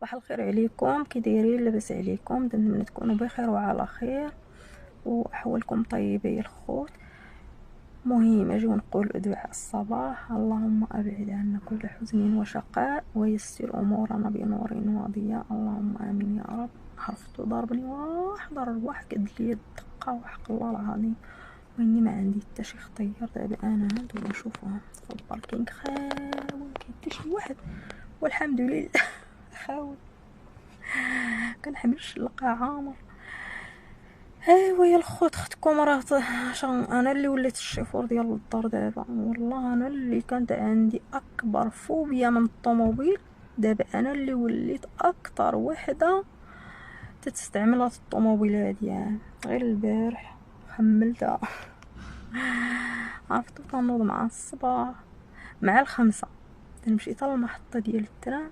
صباح الخير عليكم، كي دايرين؟ لاباس عليكم؟ نتمنى تكونوا بخير وعلى خير واحوالكم طيبه يا الخوت. مهم اجيو نقول دعاء الصباح: اللهم ابعد عنا كل حزن وشقاء ويسر امورنا بنور وضياء، اللهم امين يا رب. حرفت ضربني واحضر واحد لي الدقه وحق الله العظيم، واني ما عندي حتى شي خطير. دابا انا هانتوما نشوفوها تفضل كاين خاوي كاين حتى شي واحد والحمد لله. خاوي كنحملش القاع عامر. ايوا يا الخوت، اختكم راه انا اللي وليت الشيفور ديال الدار دابا. والله انا اللي كانت عندي اكبر فوبيا من الطوموبيل، دابا انا اللي وليت اكثر وحده تستعملها الطوموبيل هادي. غير البارح حملتها عرفتو، تنوض مع الصباح مع الخمسة تنمشي حتى المحطة ديال التران،